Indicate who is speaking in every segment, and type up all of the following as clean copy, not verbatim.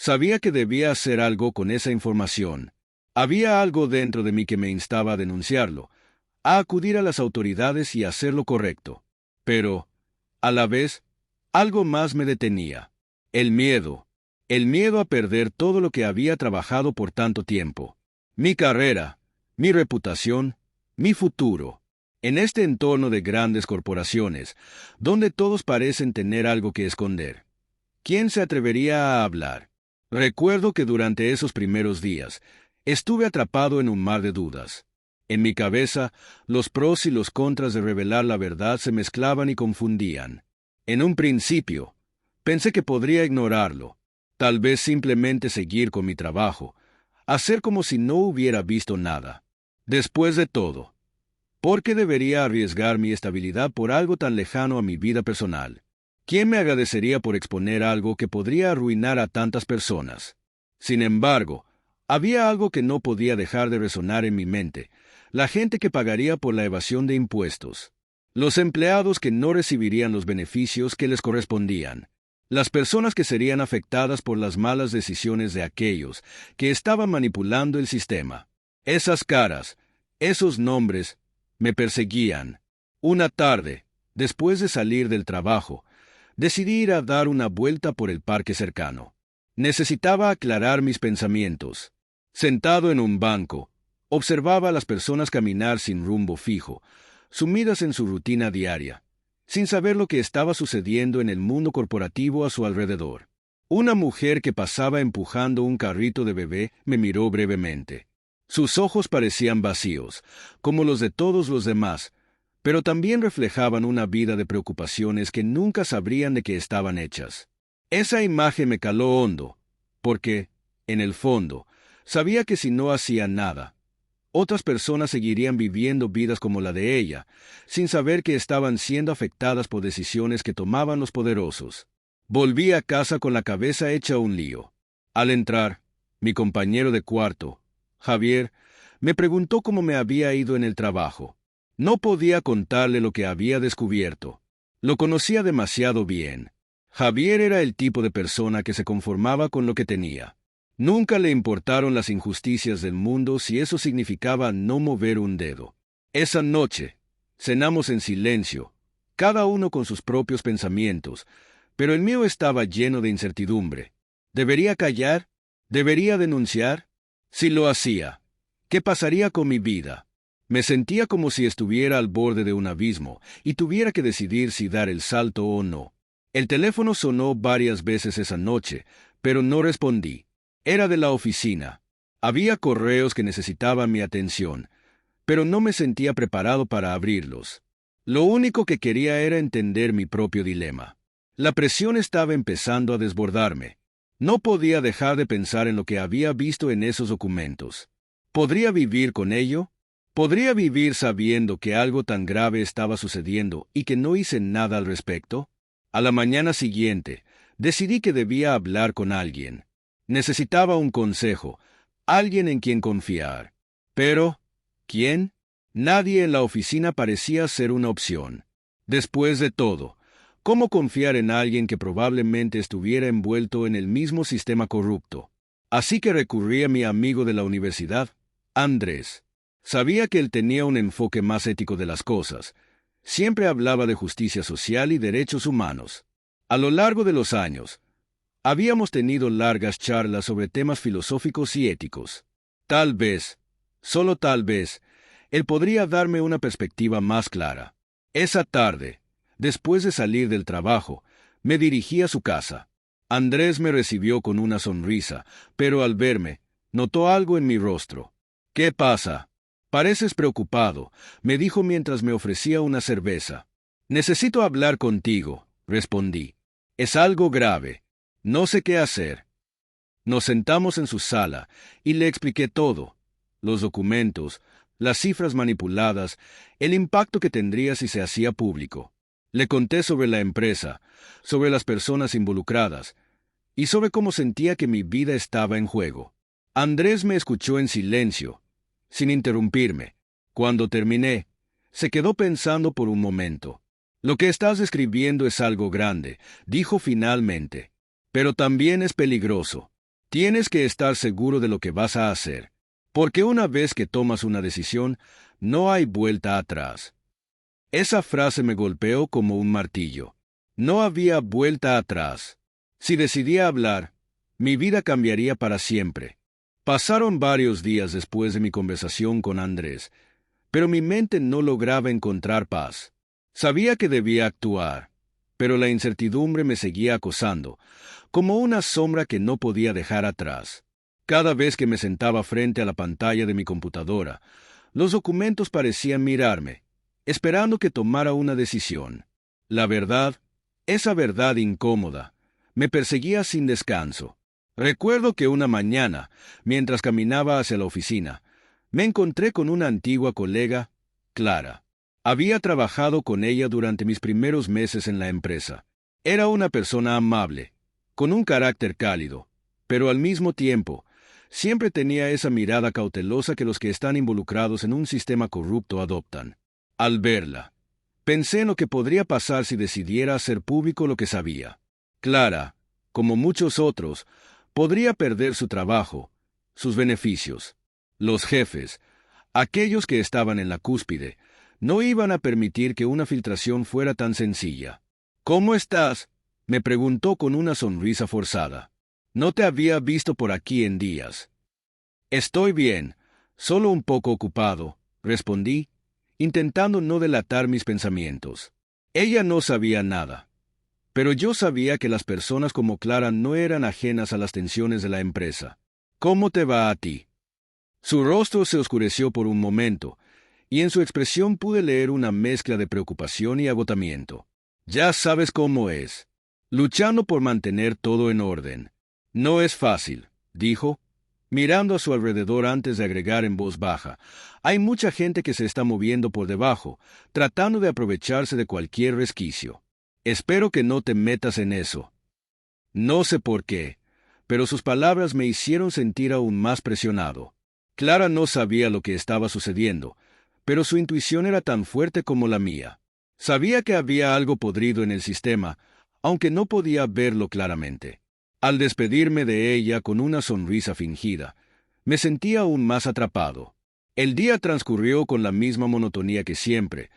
Speaker 1: Sabía que debía hacer algo con esa información. Había algo dentro de mí que me instaba a denunciarlo, a acudir a las autoridades y hacer lo correcto. Pero, a la vez, algo más me detenía. El miedo a perder todo lo que había trabajado por tanto tiempo. Mi carrera, mi reputación, mi futuro. En este entorno de grandes corporaciones, donde todos parecen tener algo que esconder. ¿Quién se atrevería a hablar? Recuerdo que durante esos primeros días, estuve atrapado en un mar de dudas. En mi cabeza, los pros y los contras de revelar la verdad se mezclaban y confundían. En un principio, pensé que podría ignorarlo, tal vez simplemente seguir con mi trabajo, hacer como si no hubiera visto nada. Después de todo, ¿por qué debería arriesgar mi estabilidad por algo tan lejano a mi vida personal? ¿Quién me agradecería por exponer algo que podría arruinar a tantas personas? Sin embargo, había algo que no podía dejar de resonar en mi mente: la gente que pagaría por la evasión de impuestos. Los empleados que no recibirían los beneficios que les correspondían. Las personas que serían afectadas por las malas decisiones de aquellos que estaban manipulando el sistema. Esas caras, esos nombres, me perseguían. Una tarde, después de salir del trabajo, decidí ir a dar una vuelta por el parque cercano. Necesitaba aclarar mis pensamientos. Sentado en un banco, observaba a las personas caminar sin rumbo fijo, sumidas en su rutina diaria, sin saber lo que estaba sucediendo en el mundo corporativo a su alrededor. Una mujer que pasaba empujando un carrito de bebé me miró brevemente. Sus ojos parecían vacíos, como los de todos los demás, pero también reflejaban una vida de preocupaciones que nunca sabrían de qué estaban hechas. Esa imagen me caló hondo, porque, en el fondo, sabía que si no hacía nada, otras personas seguirían viviendo vidas como la de ella, sin saber que estaban siendo afectadas por decisiones que tomaban los poderosos. Volví a casa con la cabeza hecha un lío. Al entrar, mi compañero de cuarto, Javier, me preguntó cómo me había ido en el trabajo. No podía contarle lo que había descubierto. Lo conocía demasiado bien. Javier era el tipo de persona que se conformaba con lo que tenía. Nunca le importaron las injusticias del mundo si eso significaba no mover un dedo. Esa noche, cenamos en silencio, cada uno con sus propios pensamientos, pero el mío estaba lleno de incertidumbre. ¿Debería callar? ¿Debería denunciar? Si lo hacía, ¿qué pasaría con mi vida? Me sentía como si estuviera al borde de un abismo y tuviera que decidir si dar el salto o no. El teléfono sonó varias veces esa noche, pero no respondí. Era de la oficina. Había correos que necesitaban mi atención, pero no me sentía preparado para abrirlos. Lo único que quería era entender mi propio dilema. La presión estaba empezando a desbordarme. No podía dejar de pensar en lo que había visto en esos documentos. ¿Podría vivir con ello? ¿Podría vivir sabiendo que algo tan grave estaba sucediendo y que no hice nada al respecto? A la mañana siguiente, decidí que debía hablar con alguien. Necesitaba un consejo, alguien en quien confiar. Pero, ¿quién? Nadie en la oficina parecía ser una opción. Después de todo, ¿cómo confiar en alguien que probablemente estuviera envuelto en el mismo sistema corrupto? Así que recurrí a mi amigo de la universidad, Andrés. Sabía que él tenía un enfoque más ético de las cosas. Siempre hablaba de justicia social y derechos humanos. A lo largo de los años, habíamos tenido largas charlas sobre temas filosóficos y éticos. Tal vez, solo tal vez, él podría darme una perspectiva más clara. Esa tarde, después de salir del trabajo, me dirigí a su casa. Andrés me recibió con una sonrisa, pero al verme, notó algo en mi rostro. «¿Qué pasa? Pareces preocupado», me dijo mientras me ofrecía una cerveza. «Necesito hablar contigo», respondí. «Es algo grave. No sé qué hacer». Nos sentamos en su sala y le expliqué todo: los documentos, las cifras manipuladas, el impacto que tendría si se hacía público. Le conté sobre la empresa, sobre las personas involucradas y sobre cómo sentía que mi vida estaba en juego. Andrés me escuchó en silencio, sin interrumpirme. Cuando terminé, se quedó pensando por un momento. «Lo que estás escribiendo es algo grande», dijo finalmente, «pero también es peligroso. Tienes que estar seguro de lo que vas a hacer, porque una vez que tomas una decisión, no hay vuelta atrás. Esa frase me golpeó como un martillo. No había vuelta atrás. Si decidía hablar, mi vida cambiaría para siempre. Pasaron varios días después de mi conversación con Andrés, pero mi mente no lograba encontrar paz. Sabía que debía actuar, pero la incertidumbre me seguía acosando, como una sombra que no podía dejar atrás. Cada vez que me sentaba frente a la pantalla de mi computadora, los documentos parecían mirarme, esperando que tomara una decisión. La verdad, esa verdad incómoda, me perseguía sin descanso. Recuerdo que una mañana, mientras caminaba hacia la oficina, me encontré con una antigua colega, Clara. Había trabajado con ella durante mis primeros meses en la empresa. Era una persona amable, con un carácter cálido, pero al mismo tiempo, siempre tenía esa mirada cautelosa que los que están involucrados en un sistema corrupto adoptan. Al verla, pensé en lo que podría pasar si decidiera hacer público lo que sabía. Clara, como muchos otros, podría perder su trabajo, sus beneficios. Los jefes, aquellos que estaban en la cúspide, no iban a permitir que una filtración fuera tan sencilla. ¿Cómo estás?, me preguntó con una sonrisa forzada. No te había visto por aquí en días. Estoy bien, solo un poco ocupado, respondí, intentando no delatar mis pensamientos. Ella no sabía nada, pero yo sabía que las personas como Clara no eran ajenas a las tensiones de la empresa. ¿Cómo te va a ti? Su rostro se oscureció por un momento, y en su expresión pude leer una mezcla de preocupación y agotamiento. Ya sabes cómo es. Luchando por mantener todo en orden. No es fácil, dijo, mirando a su alrededor antes de agregar en voz baja. Hay mucha gente que se está moviendo por debajo, tratando de aprovecharse de cualquier resquicio. Espero que no te metas en eso. No sé por qué, pero sus palabras me hicieron sentir aún más presionado. Clara no sabía lo que estaba sucediendo, pero su intuición era tan fuerte como la mía. Sabía que había algo podrido en el sistema, aunque no podía verlo claramente. Al despedirme de ella con una sonrisa fingida, me sentía aún más atrapado. El día transcurrió con la misma monotonía que siempre,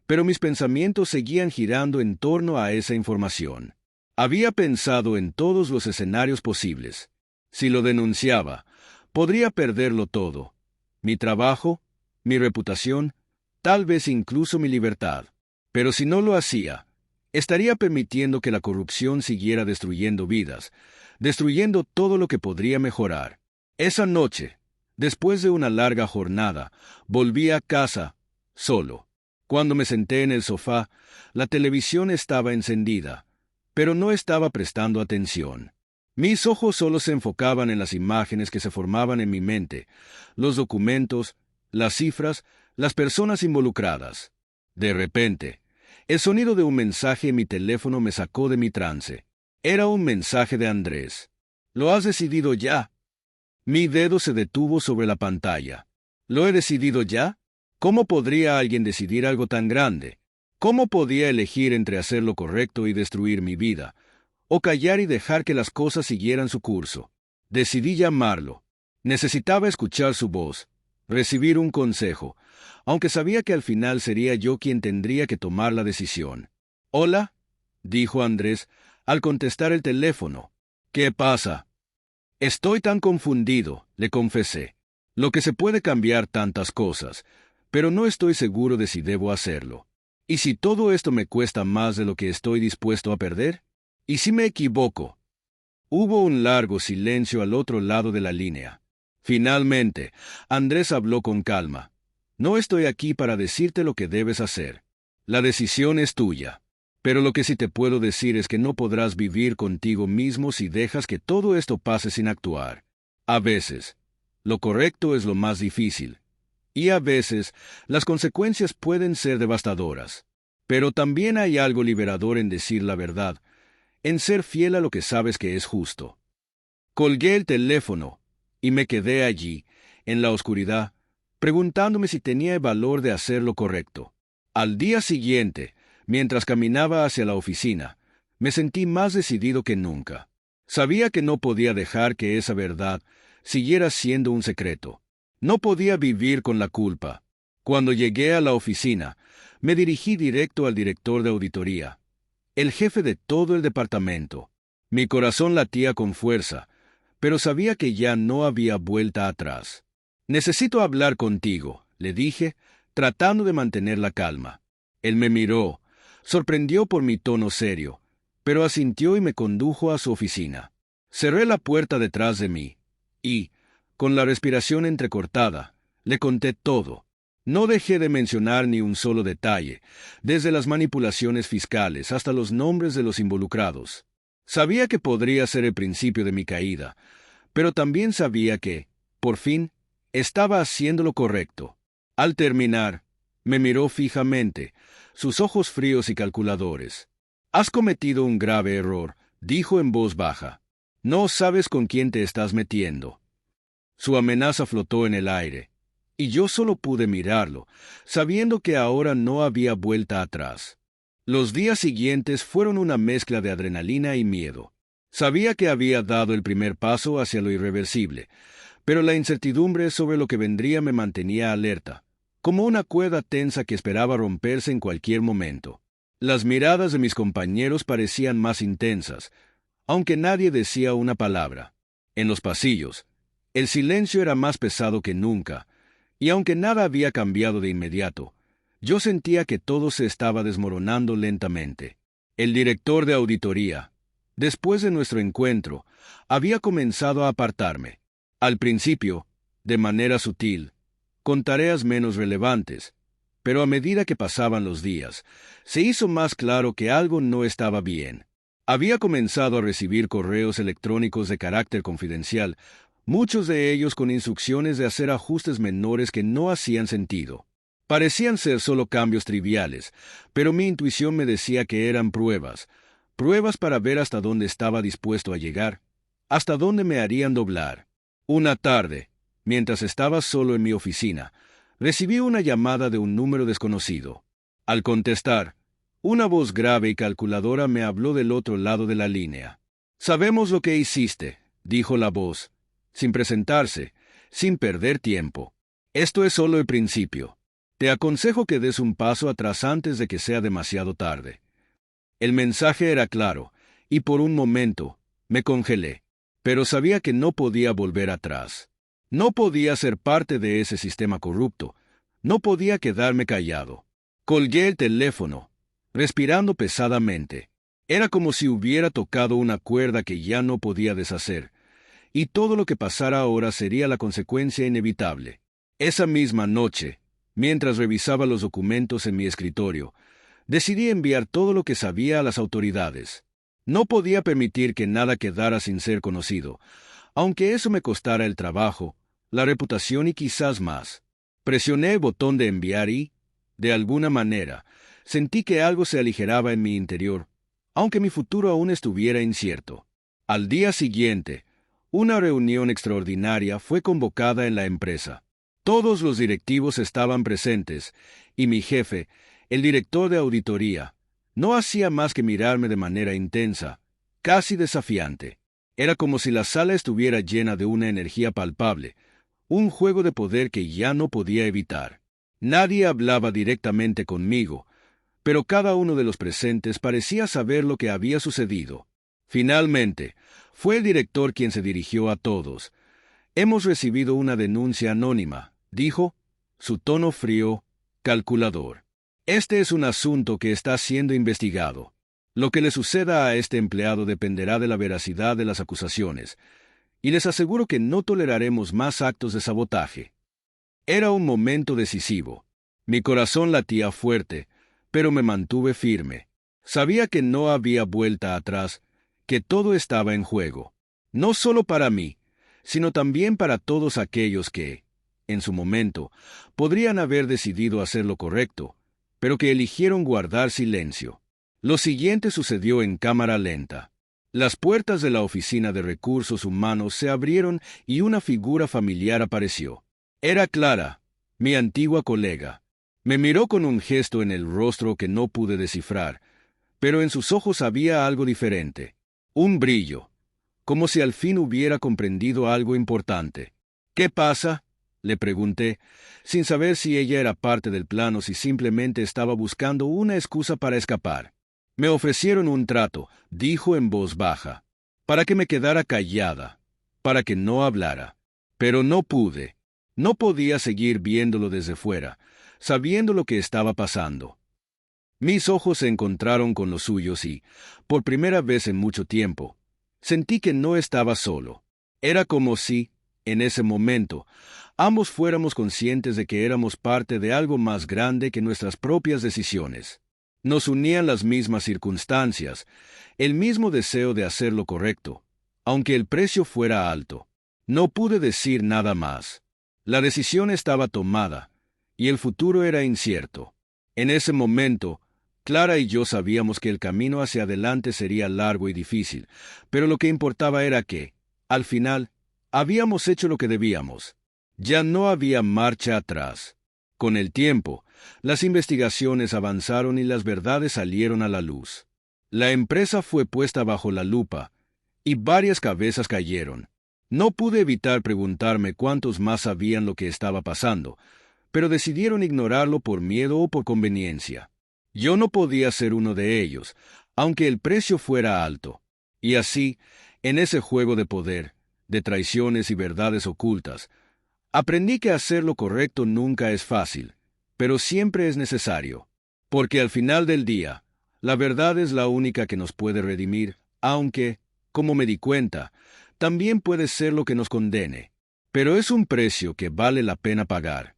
Speaker 1: pero mis pensamientos seguían girando en torno a esa información. Había pensado en todos los escenarios posibles. Si lo denunciaba, podría perderlo todo: mi trabajo, mi reputación, tal vez incluso mi libertad. Pero si no lo hacía, estaría permitiendo que la corrupción siguiera destruyendo vidas, destruyendo todo lo que podría mejorar. Esa noche, después de una larga jornada, volví a casa, solo. Cuando me senté en el sofá, la televisión estaba encendida, pero no estaba prestando atención. Mis ojos solo se enfocaban en las imágenes que se formaban en mi mente, los documentos, las cifras, las personas involucradas. De repente, el sonido de un mensaje en mi teléfono me sacó de mi trance. Era un mensaje de Andrés. ¿Lo has decidido ya? Mi dedo se detuvo sobre la pantalla. ¿Lo he decidido ya? ¿Cómo podría alguien decidir algo tan grande? ¿Cómo podía elegir entre hacer lo correcto y destruir mi vida, o callar y dejar que las cosas siguieran su curso? Decidí llamarlo. Necesitaba escuchar su voz, recibir un consejo, aunque sabía que al final sería yo quien tendría que tomar la decisión. «Hola», dijo Andrés, al contestar el teléfono. «¿Qué pasa?» «Estoy tan confundido», le confesé. «Lo que se puede cambiar tantas cosas, pero no estoy seguro de si debo hacerlo. ¿Y si todo esto me cuesta más de lo que estoy dispuesto a perder? ¿Y si me equivoco?» Hubo un largo silencio al otro lado de la línea. Finalmente, Andrés habló con calma. «No estoy aquí para decirte lo que debes hacer. La decisión es tuya. Pero lo que sí te puedo decir es que no podrás vivir contigo mismo si dejas que todo esto pase sin actuar. A veces, lo correcto es lo más difícil. Y a veces, las consecuencias pueden ser devastadoras. Pero también hay algo liberador en decir la verdad, en ser fiel a lo que sabes que es justo». Colgué el teléfono y me quedé allí, en la oscuridad, preguntándome si tenía el valor de hacer lo correcto. Al día siguiente, mientras caminaba hacia la oficina, me sentí más decidido que nunca. Sabía que no podía dejar que esa verdad siguiera siendo un secreto. No podía vivir con la culpa. Cuando llegué a la oficina, me dirigí directo al director de auditoría, el jefe de todo el departamento. Mi corazón latía con fuerza, pero sabía que ya no había vuelta atrás. «Necesito hablar contigo», le dije, tratando de mantener la calma. Él me miró, sorprendió por mi tono serio, pero asintió y me condujo a su oficina. Cerré la puerta detrás de mí y, con la respiración entrecortada, le conté todo. No dejé de mencionar ni un solo detalle, desde las manipulaciones fiscales hasta los nombres de los involucrados. Sabía que podría ser el principio de mi caída, pero también sabía que, por fin, estaba haciendo lo correcto. Al terminar, me miró fijamente, sus ojos fríos y calculadores. «Has cometido un grave error», dijo en voz baja. «No sabes con quién te estás metiendo». Su amenaza flotó en el aire, y yo solo pude mirarlo, sabiendo que ahora no había vuelta atrás. Los días siguientes fueron una mezcla de adrenalina y miedo. Sabía que había dado el primer paso hacia lo irreversible, pero la incertidumbre sobre lo que vendría me mantenía alerta, como una cuerda tensa que esperaba romperse en cualquier momento. Las miradas de mis compañeros parecían más intensas, aunque nadie decía una palabra. En los pasillos, el silencio era más pesado que nunca, y aunque nada había cambiado de inmediato, yo sentía que todo se estaba desmoronando lentamente. El director de auditoría, después de nuestro encuentro, había comenzado a apartarme. Al principio, de manera sutil, con tareas menos relevantes, pero a medida que pasaban los días, se hizo más claro que algo no estaba bien. Había comenzado a recibir correos electrónicos de carácter confidencial, muchos de ellos con instrucciones de hacer ajustes menores que no hacían sentido. Parecían ser solo cambios triviales, pero mi intuición me decía que eran pruebas para ver hasta dónde estaba dispuesto a llegar, hasta dónde me harían doblar. Una tarde, mientras estaba solo en mi oficina, recibí una llamada de un número desconocido. Al contestar, una voz grave y calculadora me habló del otro lado de la línea. «Sabemos lo que hiciste», dijo la voz, sin presentarse, sin perder tiempo. «Esto es solo el principio. Te aconsejo que des un paso atrás antes de que sea demasiado tarde». El mensaje era claro, y por un momento me congelé, pero sabía que no podía volver atrás. No podía ser parte de ese sistema corrupto. No podía quedarme callado. Colgué el teléfono, respirando pesadamente. Era como si hubiera tocado una cuerda que ya no podía deshacer, y todo lo que pasara ahora sería la consecuencia inevitable. Esa misma noche, mientras revisaba los documentos en mi escritorio, decidí enviar todo lo que sabía a las autoridades. No podía permitir que nada quedara sin ser conocido, aunque eso me costara el trabajo, la reputación y quizás más. Presioné el botón de enviar y, de alguna manera, sentí que algo se aligeraba en mi interior, aunque mi futuro aún estuviera incierto. Al día siguiente, una reunión extraordinaria fue convocada en la empresa. Todos los directivos estaban presentes, y mi jefe, el director de auditoría, no hacía más que mirarme de manera intensa, casi desafiante. Era como si la sala estuviera llena de una energía palpable, un juego de poder que ya no podía evitar. Nadie hablaba directamente conmigo, pero cada uno de los presentes parecía saber lo que había sucedido. Finalmente, fue el director quien se dirigió a todos. «Hemos recibido una denuncia anónima», dijo, su tono frío, calculador. «Este es un asunto que está siendo investigado. Lo que le suceda a este empleado dependerá de la veracidad de las acusaciones, y les aseguro que no toleraremos más actos de sabotaje». Era un momento decisivo. Mi corazón latía fuerte, pero me mantuve firme. Sabía que no había vuelta atrás, que todo estaba en juego. No solo para mí, sino también para todos aquellos que, en su momento, podrían haber decidido hacer lo correcto, pero que eligieron guardar silencio. Lo siguiente sucedió en cámara lenta. Las puertas de la oficina de recursos humanos se abrieron y una figura familiar apareció. Era Clara, mi antigua colega. Me miró con un gesto en el rostro que no pude descifrar, pero en sus ojos había algo diferente. Un brillo, como si al fin hubiera comprendido algo importante. «¿Qué pasa?», le pregunté, sin saber si ella era parte del plan o si simplemente estaba buscando una excusa para escapar. «Me ofrecieron un trato», dijo en voz baja, «para que me quedara callada, para que no hablara. Pero no pude. No podía seguir viéndolo desde fuera, sabiendo lo que estaba pasando». Mis ojos se encontraron con los suyos y, por primera vez en mucho tiempo, sentí que no estaba solo. Era como si, en ese momento, ambos fuéramos conscientes de que éramos parte de algo más grande que nuestras propias decisiones. Nos unían las mismas circunstancias, el mismo deseo de hacer lo correcto, aunque el precio fuera alto. No pude decir nada más. La decisión estaba tomada, y el futuro era incierto. En ese momento, Clara y yo sabíamos que el camino hacia adelante sería largo y difícil, pero lo que importaba era que, al final, habíamos hecho lo que debíamos. Ya no había marcha atrás. Con el tiempo, las investigaciones avanzaron y las verdades salieron a la luz. La empresa fue puesta bajo la lupa, y varias cabezas cayeron. No pude evitar preguntarme cuántos más sabían lo que estaba pasando, pero decidieron ignorarlo por miedo o por conveniencia. Yo no podía ser uno de ellos, aunque el precio fuera alto. Y así, en ese juego de poder, de traiciones y verdades ocultas, aprendí que hacer lo correcto nunca es fácil, pero siempre es necesario, porque al final del día, la verdad es la única que nos puede redimir, aunque, como me di cuenta, también puede ser lo que nos condene. Pero es un precio que vale la pena pagar.